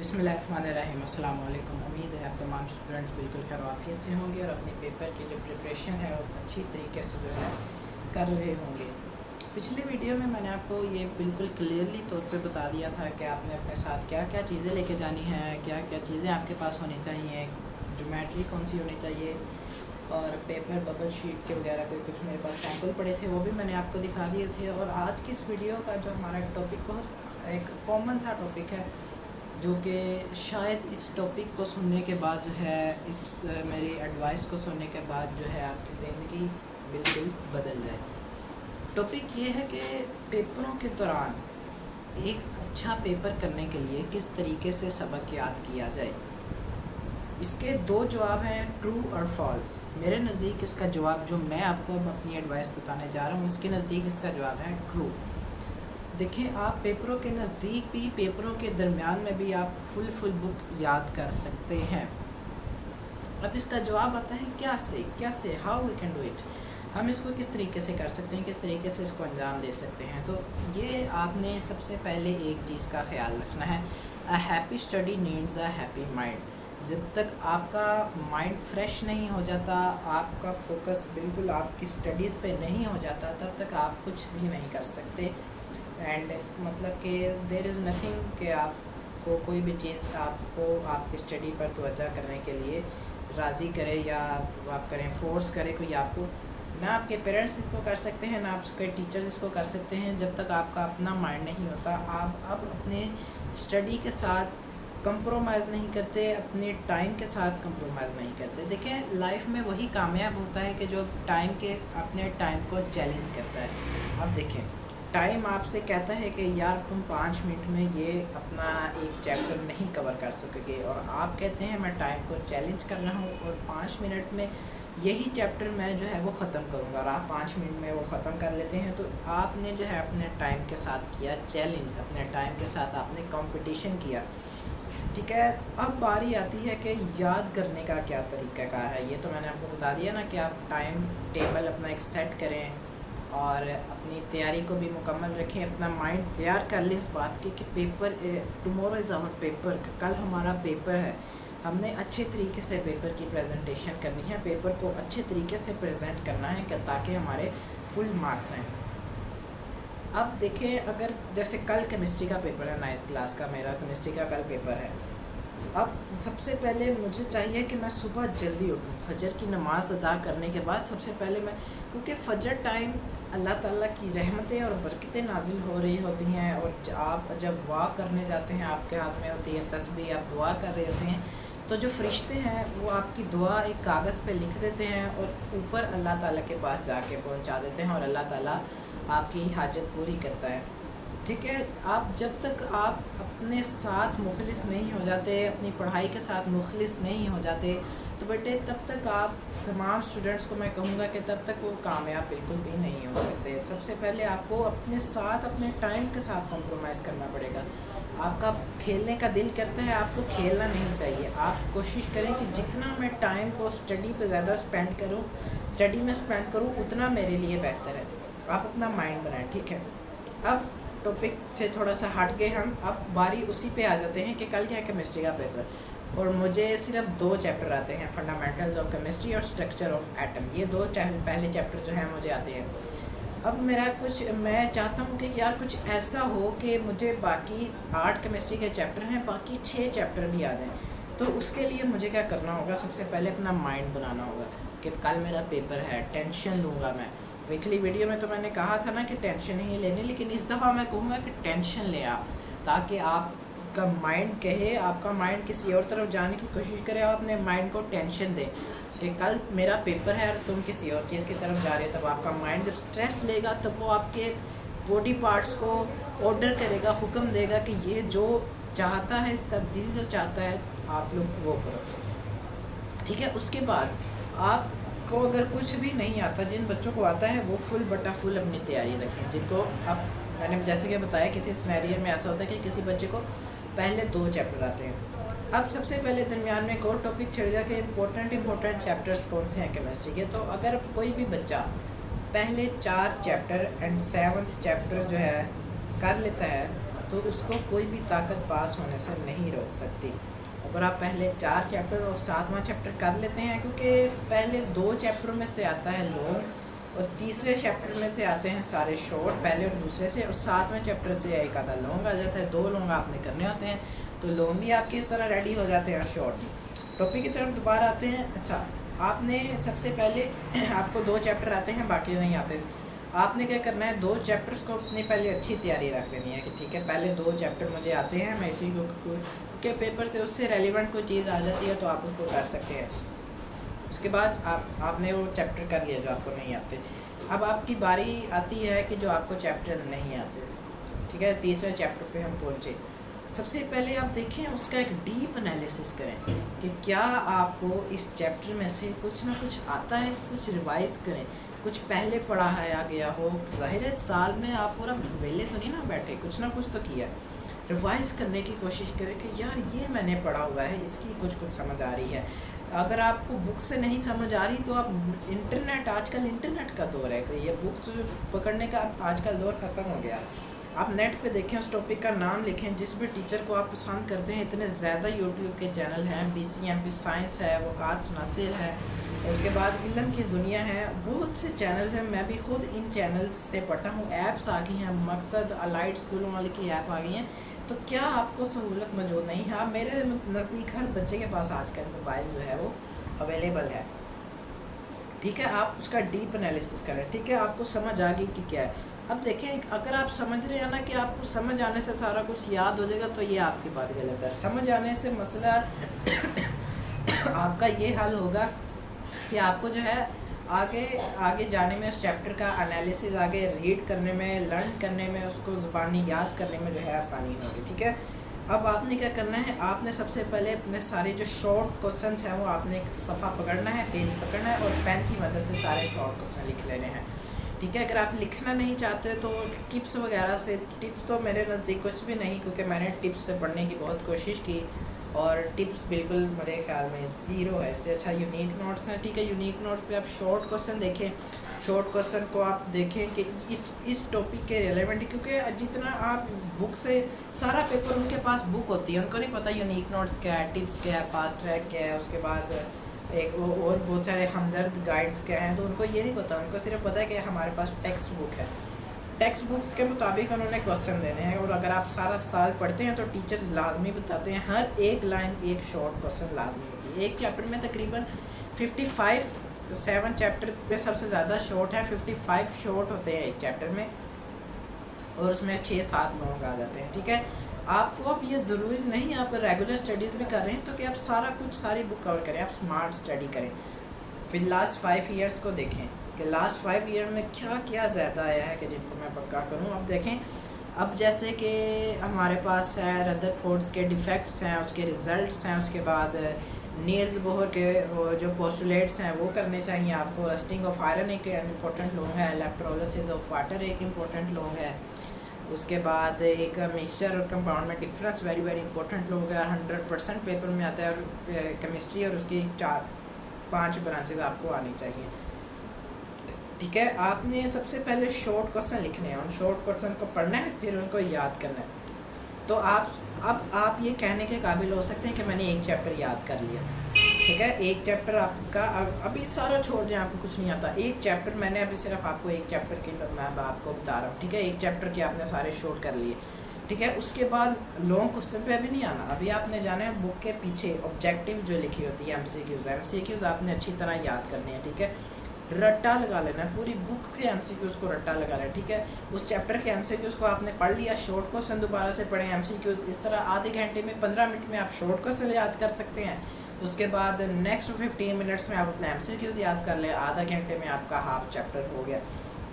बिस्मिल्लाहिर्रहमानिर्रहीम। अस्सलाम वालेकुम। उम्मीद है आप तमाम स्टूडेंट्स बिल्कुल खैर आफियत से होंगे और अपने पेपर की जो प्रिपरेशन है वो अच्छी तरीके से जो है कर रहे होंगे। पिछले वीडियो में मैंने आपको ये बिल्कुल क्लियरली तौर पे बता दिया था कि आपने अपने साथ क्या क्या चीज़ें लेके जानी हैं, क्या क्या चीज़ें आपके पास होनी चाहिए, ज्योमेट्री कौन सी होनी चाहिए और पेपर बबल शीट के वगैरह कोई कुछ मेरे पास सैम्पल पड़े थे वो भी मैंने आपको दिखा दिए थे। और आज की इस वीडियो का जो हमारा टॉपिक बहुत एक कॉमन सा टॉपिक है जो कि शायद इस टॉपिक को सुनने के बाद जो है इस मेरी एडवाइस को सुनने के बाद जो है आपकी ज़िंदगी बिल्कुल बदल जाए। टॉपिक ये है कि पेपरों के दौरान एक अच्छा पेपर करने के लिए किस तरीके से सबक याद किया जाए। इसके दो जवाब हैं, ट्रू और फॉल्स। मेरे नज़दीक इसका जवाब, जो मैं आपको अब अपनी एडवाइस बताने जा रहा हूँ, उसके नज़दीक इसका जवाब है ट्रू। देखें, आप पेपरों के नज़दीक भी, पेपरों के दरमियान में भी आप फुल बुक याद कर सकते हैं। अब इसका जवाब आता है क्या से how we can do it. हम इसको किस तरीके से कर सकते हैं, किस तरीके से इसको अंजाम दे सकते हैं। तो ये आपने सबसे पहले एक चीज़ का ख्याल रखना है, a happy study needs a happy mind. जब तक आपका माइंड फ्रेश नहीं हो जाता, आपका फोकस बिल्कुल आपकी स्टडीज़ पे नहीं हो जाता, तब तक आप कुछ भी नहीं कर सकते। एंड मतलब कि देयर इज़ नथिंग कि आपको कोई भी चीज़ आपको आपकी स्टडी पर तवज्जो करने के लिए राज़ी करे या आप करें, फोर्स करे कोई आपको। ना आपके पेरेंट्स इसको कर सकते हैं, ना आपके टीचर्स इसको कर सकते हैं। जब तक आपका अपना माइंड नहीं होता, आप अब अपने स्टडी के साथ कंप्रोमाइज़ नहीं करते, अपने टाइम के साथ कंप्रोमाइज़ नहीं करते। देखें, लाइफ में वही कामयाब होता है कि जो अपने टाइम को चैलेंज करता है। अब देखें, टाइम आपसे कहता है कि यार तुम 5 मिनट में ये अपना एक चैप्टर नहीं कवर कर सकोगे, और आप कहते हैं मैं टाइम को चैलेंज कर रहा हूँ और 5 मिनट में यही चैप्टर मैं जो है वो ख़त्म करूँगा, और आप 5 मिनट में वो ख़त्म कर लेते हैं। तो आपने जो है अपने टाइम के साथ किया चैलेंज, अपने टाइम के साथ आपने कंपटीशन किया। ठीक है, अब बारी आती है कि याद करने का क्या तरीका कार है। ये तो मैंने आपको बता दिया ना कि आप टाइम टेबल अपना एक सेट करें और अपनी तैयारी को भी मुकम्मल रखें, अपना माइंड तैयार कर लें इस बात की कि paper tomorrow is our paper, कल हमारा पेपर है। हमने अच्छे तरीके से पेपर की प्रेजेंटेशन करनी है, पेपर को अच्छे तरीके से प्रेजेंट करना है कि ताकि हमारे फुल मार्क्स आएँ। अब देखें, अगर जैसे कल केमिस्ट्री का पेपर है, 9th क्लास का मेरा केमिस्ट्री का कल पेपर है। अब सबसे पहले मुझे चाहिए कि मैं सुबह जल्दी उठूँ, फजर की नमाज़ अदा करने के बाद सबसे पहले मैं, क्योंकि फजर टाइम अल्लाह ताला की रहमतें और बरकतें नाजिल हो रही होती हैं, और आप जब वॉक करने जाते हैं, आपके हाथ में होती है तस्बीह, आप दुआ कर रहे होते हैं, तो जो फरिश्ते हैं वो आपकी दुआ एक कागज़ पे लिख देते हैं और ऊपर अल्लाह ताला के पास जाके पहुंचा देते हैं, और अल्लाह ताला आपकी हाजत पूरी करता है। ठीक है, आप जब तक आप अपने साथ मुखलिस नहीं हो जाते, अपनी पढ़ाई के साथ मुखलिस नहीं हो जाते, तो बेटे तब तक आप तमाम स्टूडेंट्स को मैं कहूँगा कि तब तक वो कामयाब बिल्कुल भी नहीं हो सकते। सबसे पहले आपको अपने साथ, अपने टाइम के साथ कॉम्प्रोमाइज़ करना पड़ेगा। आपका खेलने का दिल करता है, आपको खेलना नहीं चाहिए। आप कोशिश करें कि जितना मैं टाइम को स्टडी पे ज़्यादा स्पेंड करूँ, स्टडी में स्पेंड करूँ, उतना मेरे लिए बेहतर है। आप अपना माइंड बनाएं। ठीक है, अब टॉपिक से थोड़ा सा हट गए हम, अब बारी उसी पे आ जाते हैं कि कल क्या है केमिस्ट्री का पेपर, और मुझे सिर्फ 2 चैप्टर आते हैं, फंडामेंटल्स ऑफ केमिस्ट्री और स्ट्रक्चर ऑफ एटम। ये 2 पहले चैप्टर जो हैं मुझे आते हैं। अब मैं चाहता हूँ कि यार कुछ ऐसा हो कि मुझे बाकी 8 केमिस्ट्री के चैप्टर हैं, बाकी 6 चैप्टर भी आ जाएँ। तो उसके लिए मुझे क्या करना होगा, सबसे पहले अपना माइंड बनाना होगा कि कल मेरा पेपर है, टेंशन लूँगा मैं। पिछली वीडियो में तो मैंने कहा था ना कि टेंशन ही लेनी, लेकिन इस दफ़ा मैं कहूँगा कि टेंशन ले आप, ताकि आपका माइंड कहे, आपका माइंड किसी और तरफ जाने की कोशिश करे, आप अपने माइंड को टेंशन दें कि कल मेरा पेपर है और तुम किसी और चीज़ की तरफ जा रहे हो। तब आपका माइंड जब स्ट्रेस लेगा, तब वो आपके बॉडी पार्ट्स को ऑर्डर करेगा, हुक्म देगा कि ये जो चाहता है, इसका दिल जो चाहता है आप लोग वो करो। ठीक है, उसके बाद आपको अगर कुछ भी नहीं आता, जिन बच्चों को आता है वो फुल बटा फुल अपनी तैयारी रखें। जिनको अब मैंने जैसे कि बताया, किसी सिनेरियो में ऐसा होता है कि किसी बच्चे को पहले 2 चैप्टर आते हैं। अब सबसे पहले दरमियान में एक और टॉपिक छिड़ गया कि इम्पोर्टेंट चैप्टर्स कौन से हैं केमिस्ट्री के। तो अगर कोई भी बच्चा पहले 4 चैप्टर एंड 7th चैप्टर जो है कर लेता है, تو اس کو کوئی بھی طاقت پاس ہونے سے نہیں روک سکتی۔ اگر آپ پہلے 4 چیپٹر اور 7واں چیپٹر کر لیتے ہیں، کیونکہ پہلے 2 چیپٹروں میں سے آتا ہے لونگ اور تیسرے چیپٹر میں سے آتے ہیں سارے شارٹ، پہلے اور دوسرے سے، اور 7ویں چیپٹر سے ایک آدھا لونگ آ جاتا ہے۔ 2 لونگ آپ نے کرنے ہوتے ہیں، تو لونگ بھی آپ کی اس طرح ریڈی ہو جاتے ہیں اور شارٹ بھی۔ ٹاپک کی طرف دوبارہ آتے ہیں۔ اچھا، آپ نے سب سے پہلے آپ کو 2 چیپٹر آتے ہیں، باقی نہیں آتے۔ آپ نے کیا کرنا ہے، 2 چیپٹرز کو اپنی پہلے اچھی تیاری رکھ لینی ہے کہ ٹھیک ہے پہلے 2 چیپٹر مجھے آتے ہیں، میں اسی کو کے پیپر سے اس سے ریلیونٹ کوئی چیز آ جاتی ہے تو آپ اس کو کر سکتے ہیں۔ اس کے بعد آپ نے وہ چیپٹر کر لیا جو آپ کو نہیں آتے۔ اب آپ کی باری آتی ہے کہ جو آپ کو چیپٹر نہیں آتے، ٹھیک ہے، تیسرے چیپٹر پہ ہم پہنچے۔ سب سے پہلے آپ دیکھیں اس کا ایک ڈیپ انالیسس کریں کہ کیا آپ کو اس چیپٹر میں سے کچھ نہ کچھ آتا ہے، کچھ ریوائز کریں، کچھ پہلے پڑھایا گیا ہو۔ ظاہر ہے سال میں آپ پورا ویلے تو نہیں نا بیٹھے، کچھ نہ کچھ تو کیا۔ ریوائز کرنے کی کوشش کریں کہ یار یہ میں نے پڑھا ہوا ہے، اس کی کچھ سمجھ آ رہی ہے۔ اگر آپ کو بک سے نہیں سمجھ آ رہی تو آپ انٹرنیٹ، آج کل انٹرنیٹ کا دور ہے کہ یہ بکس پکڑنے کا آج کل دور ختم ہو گیا۔ آپ نیٹ پہ دیکھیں، اس ٹاپک کا نام لکھیں، جس بھی ٹیچر کو آپ پسند کرتے ہیں۔ اتنے زیادہ یوٹیوب کے چینل ہیں، BCMP سائنس ہے، وکاس ناصر ہے، اس کے بعد علم کی دنیا ہے، بہت سے چینلز ہیں۔ میں بھی خود ان چینلز سے پڑھتا ہوں۔ ایپس آ گئی ہیں، مقصد الائٹ اسکولوں والے کی ایپ آ گئی ہیں۔ تو کیا آپ کو سہولت موجود نہیں ہے؟ میرے نزدیک ہر بچے کے پاس آج کل موبائل جو ہے وہ اویلیبل ہے، ٹھیک ہے۔ آپ اس کا ڈیپ انالیسس کریں، ٹھیک ہے، آپ کو سمجھ آ گئی کہ کیا ہے۔ اب دیکھیں، اگر آپ سمجھ رہے ہیں نا کہ آپ کو سمجھ آنے سے سارا کچھ یاد ہو جائے گا، تو یہ آپ کی بات غلط ہے۔ سمجھ آنے سے مسئلہ آپ کا یہ حل ہوگا کہ آپ کو جو ہے آگے جانے میں اس چیپٹر کا انالیسس، آگے ریڈ کرنے میں، لرن کرنے میں، اس کو زبانی یاد کرنے میں جو ہے آسانی ہوگی، ٹھیک ہے۔ اب آپ نے کیا کرنا ہے، آپ نے سب سے پہلے اپنے سارے جو شارٹ کوسچنس ہیں وہ آپ نے ایک صفحہ پکڑنا ہے، پیج پکڑنا ہے، اور پین کی مدد سے سارے شارٹ کوسچن لکھ لینے ہیں، ٹھیک ہے۔ اگر آپ لکھنا نہیں چاہتے تو ٹپس وغیرہ سے، ٹپس تو میرے نزدیک کچھ بھی نہیں، کیونکہ میں نے ٹپس سے پڑھنے کی بہت کوشش کی اور ٹپس بالکل میرے خیال میں 0 ہے۔ اس سے اچھا یونیک نوٹس ہیں، ٹھیک ہے۔ یونیک نوٹس پہ آپ شارٹ کوسچن دیکھیں، شارٹ کوسچن کو آپ دیکھیں کہ اس ٹاپک کے ریلیونٹ، کیونکہ جتنا آپ بک سے سارا پیپر ان کے پاس بک ہوتی ہے، ان کو نہیں پتہ یونیک نوٹس کیا ہے، ٹپس کیا ہے، فاسٹ ٹریک کیا ہے، اس کے بعد ایک اور بہت سارے ہمدرد گائیڈس کیا ہیں، تو ان کو یہ نہیں پتہ، ان کو صرف پتہ ہے کہ ہمارے پاس ٹیکسٹ بک ہے، ٹیکسٹ بکس کے مطابق انہوں نے کوسچن دینے ہیں۔ اور اگر آپ سارا سال پڑھتے ہیں تو ٹیچرز لازمی بتاتے ہیں ہر ایک لائن ایک شارٹ کوسچن لازمی ہوتی ہے۔ ایک چیپٹر میں تقریباً 7 چیپٹر پہ سب سے زیادہ شارٹ ہے، 55 شارٹ ہوتے ہیں ایک چیپٹر میں، اور اس میں 6-7 لوگ آ جاتے ہیں، ٹھیک ہے۔ آپ کو اب یہ ضروری نہیں، آپ ریگولر اسٹڈیز بھی کر رہے ہیں تو کہ آپ ساری بک کور کریں، آپ اسمارٹ اسٹڈی کریں۔ پھر لاسٹ 5 ایئرس کو دیکھیں کہ لاسٹ 5 ایئر میں کیا زیادہ آیا ہے کہ جن کو میں پکا کروں۔ اب دیکھیں، اب جیسے کہ ہمارے پاس ہے ردرفورڈز کے ڈیفیکٹس ہیں، اس کے ریزلٹس ہیں، اس کے بعد نیلز بوہر کے جو پوسٹولیٹس ہیں وہ کرنے چاہیے آپ کو۔ رسٹنگ آف آئرن ایک امپورٹنٹ لو ہے، الیکٹرولسس آف واٹر ایک امپورٹنٹ لو ہے، اس کے بعد ایک مکسچر اور کمپاؤنڈ میں ڈفرینس ویری امپورٹنٹ لو ہے، 100% پیپر میں آتا ہے، اور کیمسٹری اور اس کی 4-5 برانچز آپ کو آنی چاہیے، ٹھیک ہے۔ آپ نے سب سے پہلے شارٹ کوسچن لکھنے ہیں، ان شارٹ کوسچن کو پڑھنا ہے، پھر ان کو یاد کرنا ہے، تو آپ یہ کہنے کے قابل ہو سکتے ہیں کہ میں نے ایک چیپٹر یاد کر لیا، ٹھیک ہے۔ ایک چیپٹر آپ کا ابھی سارا چھوڑ دیں، آپ کو کچھ نہیں آتا، ایک چیپٹر میں نے ابھی صرف آپ کو ایک چیپٹر کی میں آپ کو بتا رہا ہوں، ٹھیک ہے۔ ایک چیپٹر کے آپ نے سارے شارٹ کر لیے، ٹھیک ہے۔ اس کے بعد لانگ کوسچن پہ ابھی نہیں آنا، ابھی آپ نے جانا ہے بک کے پیچھے آبجیکٹیو جو لکھی ہوتی ہے، MCQs آپ نے اچھی طرح یاد کرنے ہیں، ٹھیک ہے۔ رٹا لگا لینا ہے، پوری بک کے MCQs کو رٹا لگا لینا ہے، ٹھیک ہے۔ اس چیپٹر کے MCQs کو آپ نے پڑھ لیا، شارٹ کوسچن دوبارہ سے پڑھیں، MCQs اس طرح آدھے گھنٹے میں 15 منٹ میں آپ شارٹ کوسچن یاد کر سکتے ہیں۔ اس کے بعد نیکسٹ 15 منٹس میں آپ اپنا MCQs یاد کر لیں، آدھا گھنٹے میں آپ کا ہاف چیپٹر ہو گیا۔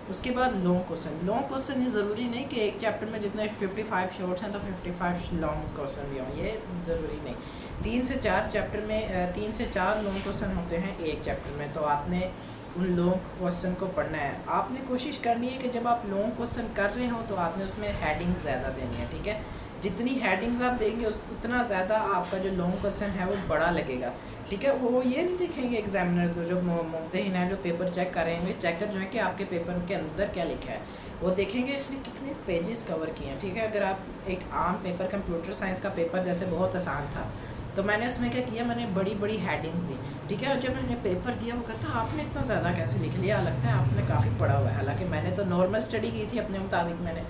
اس کے بعد لانگ کوسچن یہ ضروری نہیں کہ ایک چیپٹر میں جتنے 55 شارٹس ہیں تو 55 لانگ کوسچن بھی ہوں، یہ ضروری نہیں۔ 3 سے 4 چیپٹر میں 3 سے 4 لانگ کوسچن ہوتے ہیں ایک چیپٹر میں، تو آپ نے ان لانگ کوسچن کو پڑھنا ہے۔ آپ نے کوشش کرنی ہے کہ جب آپ لانگ کوسچن کر رہے ہوں تو آپ نے اس میں ہیڈنگز زیادہ دینی ہے، ٹھیک ہے۔ جتنی ہیڈنگز آپ دیں گے اتنا زیادہ آپ کا جو لانگ کوسچن ہے وہ بڑا لگے گا، ٹھیک ہے۔ وہ یہ نہیں دیکھیں گے ایگزامنرز جو ممتحن ہیں جو پیپر چیک کر رہے ہیں، چیکر جو ہے کہ آپ کے پیپر کے اندر کیا لکھا ہے، वो देखेंगे इसने कितने पेजेस कवर किए हैं, ठीक है। अगर आप एक आम पेपर, कंप्यूटर साइंस का पेपर जैसे बहुत आसान था, तो मैंने उसमें क्या किया, मैंने बड़ी बड़ी हेडिंग्स दी, ठीक है। और जब मैंने पेपर दिया वो कहता आपने इतना ज़्यादा कैसे लिख लिया, लगता है आपने काफ़ी पढ़ा हुआ है, हालांकि मैंने तो नॉर्मल स्टडी की थी अपने मुताबिक मैंने,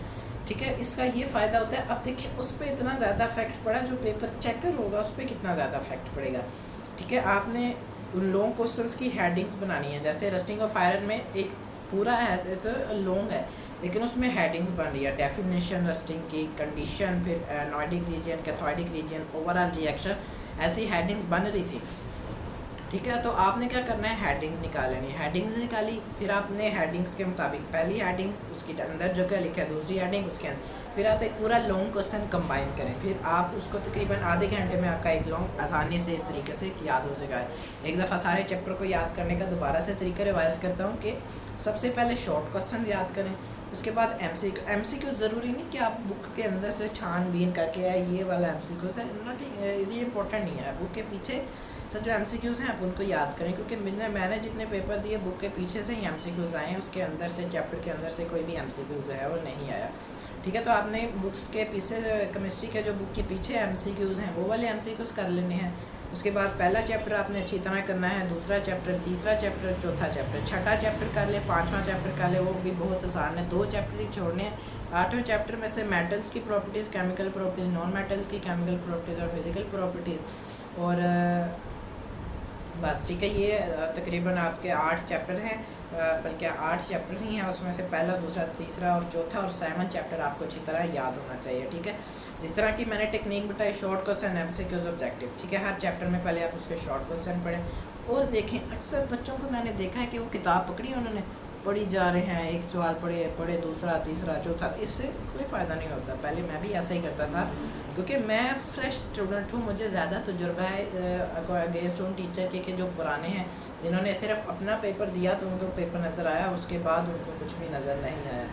ठीक है। इसका ये फ़ायदा होता है। अब देखिए उस पर इतना ज़्यादा इफेक्ट पड़ा, जो पेपर चेकर होगा उस पर कितना ज़्यादा इफेक्ट पड़ेगा, ठीक है। आपने उन लॉन्ग क्वेश्चंस की हेडिंग्स बनानी है, जैसे रस्टिंग ऑफ आयरन में एक पूरा ऐसे तो लॉन्ग है, लेकिन उसमें हेडिंग्स बन रही है, डेफिनेशन रस्टिंग की, कंडीशन, फिर anodic region, cathodic region, overall reaction, ऐसी हेडिंग्स बन रही थी, ठीक है। तो आपने क्या करना है, हेडिंग निकाल लेनी है। हेडिंग्स निकाली, फिर आपने हेडिंग्स के मुताबिक पहली हेडिंग उसके अंदर जो क्या लिखा है, दूसरी हेडिंग उसके अंदर, फिर आप एक पूरा लॉन्ग क्वेश्चन कंबाइन करें, फिर आप उसको तकरीबन आधे घंटे में आपका एक लॉन्ग आसानी से इस तरीके से याद हो जाएगा। एक दफ़ा सारे चैप्टर को याद करने का दोबारा से तरीका रिवाइज करता हूँ कि सबसे पहले शॉर्ट क्वेश्चन याद करें, उसके बाद एमसीक्यू ज़रूरी नहीं कि आप बुक के अंदर से छानबीन करके ये वाला एमसीक्यूज है, नॉट ये इंपॉर्टेंट नहीं है। बुक के पीछे से जो एमसीक्यूज़ हैं आप उनको याद करें, क्योंकि मैंने जितने पेपर दिए बुक के पीछे से ही एमसीक्यूज़ आए हैं, उसके अंदर से चैप्टर के अंदर से कोई भी एमसीक्यू जो है वो नहीं आया, ठीक है। तो आपने बुक्स के पीछे केमिस्ट्री के जो बुक के पीछे एमसीक्यूज़ हैं वो वाले एमसीक्यूज़ कर लेने हैं। उसके बाद पहला चैप्टर आपने अच्छी तरह करना है, दूसरा चैप्टर, तीसरा चैप्टर, चौथा चैप्टर, छठा चैप्टर कर ले, पाँचवा चैप्टर कर ले, वो भी बहुत आसान है, 2 चैप्टर ही छोड़ने हैं। 8वें चैप्टर में से मेटल्स की properties, chemical properties, non metals की केमिकल प्रॉपर्टीज़ और फिजिकल प्रॉपर्टीज़, और बस, ठीक है। ये तकरीबन आपके 8 चैप्टर हैं, बल्कि 8 चैप्टर ही हैं, उसमें से पहला, दूसरा, तीसरा और चौथा और 7वां चैप्टर आपको अच्छी तरह याद होना चाहिए, ठीक है। जिस तरह की मैंने टेक्निक बताई, शॉर्ट क्वेश्चन, एमसीक्यूज, ऑब्जेक्टिव, ठीक है। हर चैप्टर में पहले आप उसके शॉर्ट क्वेश्चन पढ़ें। और देखें अक्सर बच्चों को मैंने देखा है कि वो किताब पकड़ी, उन्होंने पढ़ी जा रहे हैं, एक सवाल पढ़े दूसरा, तीसरा, चौथा, इससे कोई फ़ायदा नहीं होता। पहले मैं भी ऐसा ही करता था, क्योंकि मैं फ्रेश स्टूडेंट हूँ, मुझे ज़्यादा तजुर्बा है अगेंस्ट उन टीचर के जो पुराने हैं, जिन्होंने सिर्फ अपना पेपर दिया तो उनको पेपर नज़र आया, उसके बाद उनको कुछ भी नज़र नहीं आया,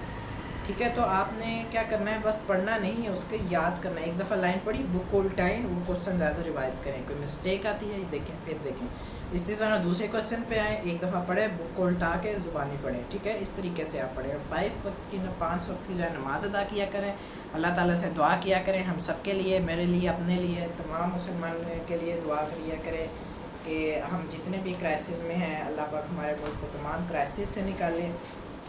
ठीक है। तो आपने क्या करना है, बस पढ़ना नहीं है, उसके याद करना है। एक दफ़ा लाइन पढ़ी, बुक को उल्टाएं, वो क्वेश्चन ज़्यादा रिवाइज करें, कोई मिस्टेक आती है देखें, फिर देखें। इसी तरह दूसरे क्वेश्चन पे आएँ, एक दफ़ा पढ़े, बुक को उल्टा के ज़ुबानी पढ़ें, ठीक है। इस तरीके से आप पढ़ें। 5 वक्त की 5 वक्त की जो है नमाज़ अदा किया करें, अल्लाह ताला से दुआ किया करें, हम सब के लिए, मेरे लिए, अपने लिए, तमाम मुसलमान के लिए दुआ किया करें कि हम जितने भी क्राइसिस में हैं, अल्लाह पाक हमारे मुल्क को तमाम क्राइसिस से निकालें,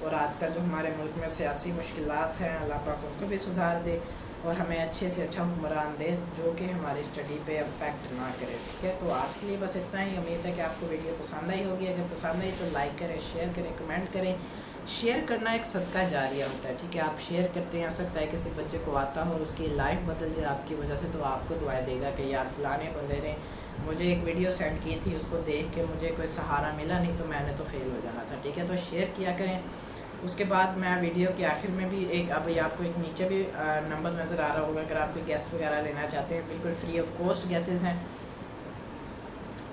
और आजकल जो हमारे मुल्क में सियासी मुश्किलात हैं, अल्लाह पाक उनको भी सुधार दे, और हमें अच्छे से अच्छा हुक्मरान दे जो कि हमारी स्टडी पे अफेक्ट ना करे, ठीक है। तो आज के लिए बस इतना ही। उम्मीद है कि आपको वीडियो पसंद आई होगी। अगर पसंद आई तो लाइक करें, शेयर करें, कमेंट करें। शेयर करना एक सदका जारिया होता है, ठीक है। आप शेयर करते हैं, हो सकता है किसी बच्चे को आता हो और उसकी लाइफ बदल जाए आपकी वजह से, तो आपको दुआएं देगा कि यार फलाने बंदे ने मुझे एक वीडियो सेंड की थी, उसको देख के मुझे कोई सहारा मिला, नहीं तो मैंने तो फेल हो जाना था, ठीक है। तो शेयर किया करें। उसके बाद मैं वीडियो के आखिर में भी एक, अभी आपको एक नीचे भी नंबर नज़र आ रहा होगा, अगर आप कोई गैस वगैरह लेना चाहते हैं, बिल्कुल फ्री ऑफ कॉस्ट गैसेस हैं।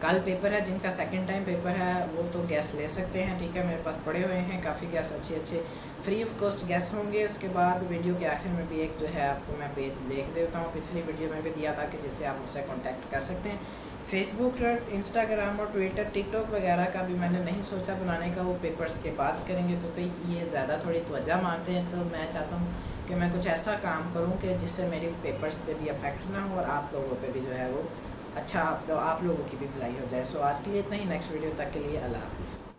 कल पेपर है, जिनका सेकंड टाइम पेपर है वो तो गैस ले सकते हैं, ठीक है। मेरे पास पड़े हुए हैं काफ़ी गैस, अच्छे फ्री ऑफ कॉस्ट गैस होंगे। उसके बाद वीडियो के आखिर में भी एक जो है आपको मैं पेज लिख देता हूँ, पिछली वीडियो में भी दिया था, कि जिससे आप मुझसे कॉन्टैक्ट कर सकते हैं। फेसबुक, इंस्टाग्राम और ट्विटर, टिकटॉक वगैरह का भी मैंने नहीं सोचा बनाने का, वो पेपर्स के बाद करेंगे, क्योंकि ये ज़्यादा थोड़ी तवज्जो मांगते हैं। तो मैं चाहता हूँ कि मैं कुछ ऐसा काम करूँ कि जिससे मेरी पेपर्स पे भी अफेक्ट ना हो और आप लोगों पे भी जो है वो अच्छा, आप लोगों की भी भलाई हो जाए। सो आज के लिए इतना ही। नेक्स्ट वीडियो तक के लिए अल्लाह हाफ़िज़।